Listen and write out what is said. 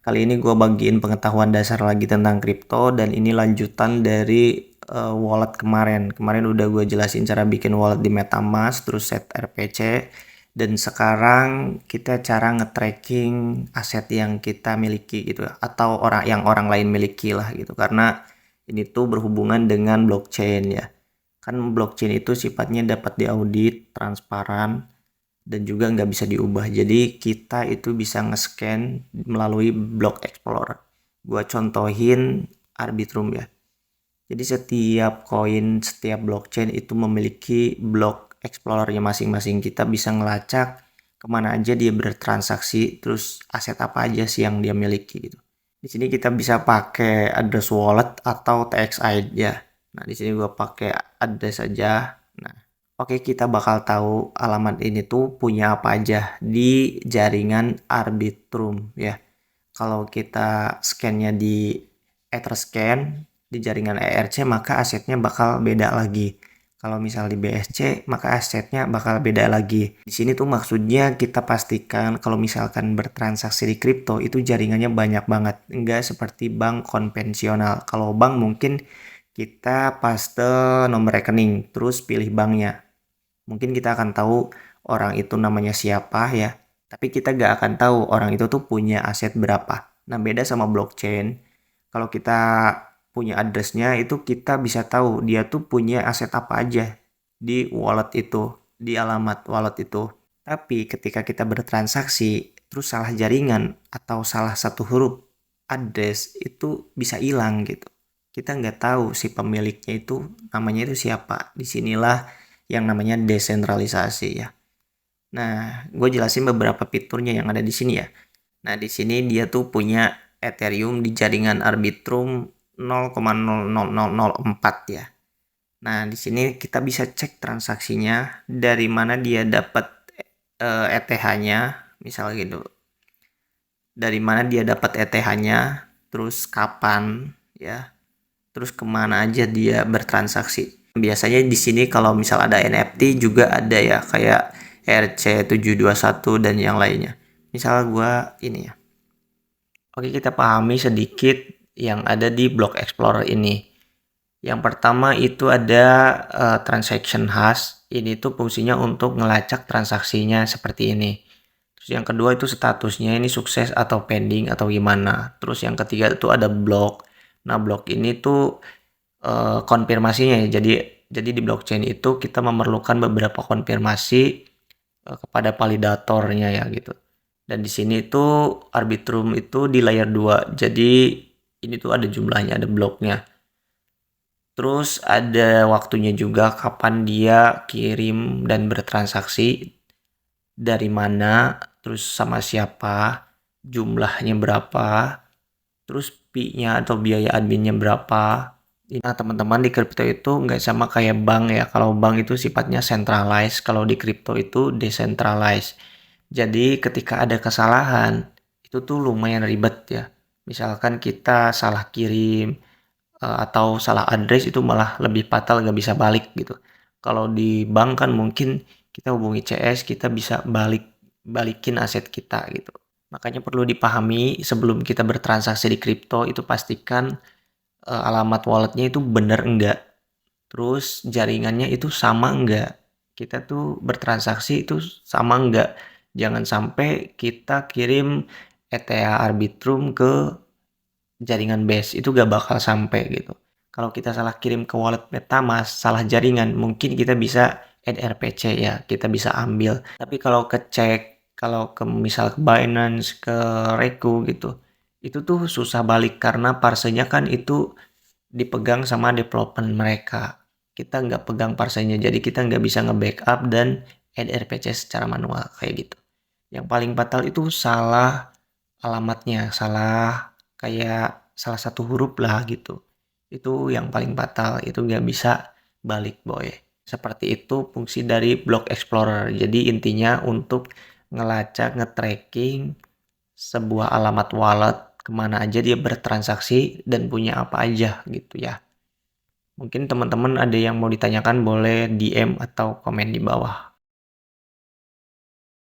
Kali ini gue bagiin pengetahuan dasar lagi tentang kripto dan ini lanjutan dari wallet kemarin. Kemarin udah gue jelasin cara bikin wallet di MetaMask, terus set RPC, dan sekarang kita cara nge-tracking aset yang kita miliki gitu, atau orang lain miliki lah gitu. Karena ini tuh berhubungan dengan blockchain ya. Kan blockchain itu sifatnya dapat diaudit, transparan, dan juga nggak bisa diubah. Jadi kita itu bisa nge-scan melalui Block Explorer. Gua contohin Arbitrum ya. Jadi setiap koin, setiap blockchain itu memiliki Block Explorer-nya masing-masing. Kita bisa ngelacak kemana aja dia bertransaksi, terus aset apa aja sih yang dia miliki gitu. Di sini kita bisa pakai address wallet atau TXI ya. Nah, di sini gua pakai address aja. Nah, oke, kita bakal tahu alamat ini tuh punya apa aja di jaringan Arbitrum ya. Kalau kita scan-nya di Etherscan di jaringan ERC, maka asetnya bakal beda lagi. Kalau misal di BSC, maka asetnya bakal beda lagi. Di sini tuh maksudnya kita pastikan kalau misalkan bertransaksi di kripto itu jaringannya banyak banget. Enggak seperti bank konvensional. Kalau bank mungkin kita paste nomor rekening, terus pilih banknya. Mungkin kita akan tahu orang itu namanya siapa ya, tapi kita gak akan tahu orang itu tuh punya aset berapa. Nah, beda sama blockchain. Kalau kita punya addressnya itu kita bisa tahu dia tuh punya aset apa aja di wallet itu, di alamat wallet itu. Tapi ketika kita bertransaksi, terus salah jaringan atau salah satu huruf address itu bisa hilang gitu. Kita nggak tahu si pemiliknya itu namanya itu siapa. Disinilah yang namanya desentralisasi ya. Nah, gue jelasin beberapa fiturnya yang ada di sini ya. Nah, di sini dia tuh punya Ethereum di jaringan Arbitrum 0,00004 ya. Nah, di sini kita bisa cek transaksinya dari mana dia dapat ETH-nya, misal gitu. Dari mana dia dapat ETH-nya, terus kapan ya. Terus kemana aja dia bertransaksi. Biasanya di sini kalau misal ada NFT juga ada ya, kayak RC721 dan yang lainnya. Misal gua ini ya. Oke, kita pahami sedikit yang ada di Block Explorer ini. Yang pertama itu ada transaction hash. Ini tuh fungsinya untuk ngelacak transaksinya seperti ini. Terus yang kedua itu statusnya ini sukses atau pending atau gimana. Terus yang ketiga itu ada block. Nah, block ini tuh konfirmasinya ya. Jadi di blockchain itu kita memerlukan beberapa konfirmasi kepada validatornya ya gitu. Dan di sini tuh Arbitrum itu di layer 2. Jadi ini tuh ada jumlahnya, ada bloknya. Terus ada waktunya juga kapan dia kirim dan bertransaksi, dari mana, terus sama siapa, jumlahnya berapa, terus fee-nya atau biaya adminnya berapa. Nah, teman-teman, di kripto itu nggak sama kayak bank ya. Kalau bank itu sifatnya centralized, kalau di kripto itu decentralized. Jadi ketika ada kesalahan, itu tuh lumayan ribet ya. Misalkan kita salah kirim atau salah address, itu malah lebih fatal, nggak bisa balik gitu. Kalau di bank kan mungkin kita hubungi CS, kita bisa balikin aset kita gitu. Makanya perlu dipahami sebelum kita bertransaksi di kripto itu pastikan alamat walletnya itu bener enggak. Terus jaringannya itu sama enggak. Kita tuh bertransaksi itu sama enggak. Jangan sampai kita kirim ETH Arbitrum ke jaringan base, itu gak bakal sampai gitu. Kalau kita salah kirim ke wallet MetaMask, salah jaringan, mungkin kita bisa add RPC ya, kita bisa ambil. Tapi kalau kalau ke misal ke Binance, ke Reku gitu, itu tuh susah balik karena parsenya kan itu dipegang sama development mereka. Kita nggak pegang parsenya, jadi kita nggak bisa nge-backup dan add RPC secara manual kayak gitu. Yang paling fatal itu salah alamatnya, kayak salah satu huruf lah gitu. Itu yang paling fatal, itu nggak bisa balik boy. Seperti itu fungsi dari Block Explorer. Jadi intinya untuk ngelacak, nge-tracking sebuah alamat wallet, kemana aja dia bertransaksi dan punya apa aja gitu ya. Mungkin teman-teman ada yang mau ditanyakan, boleh DM atau komen di bawah.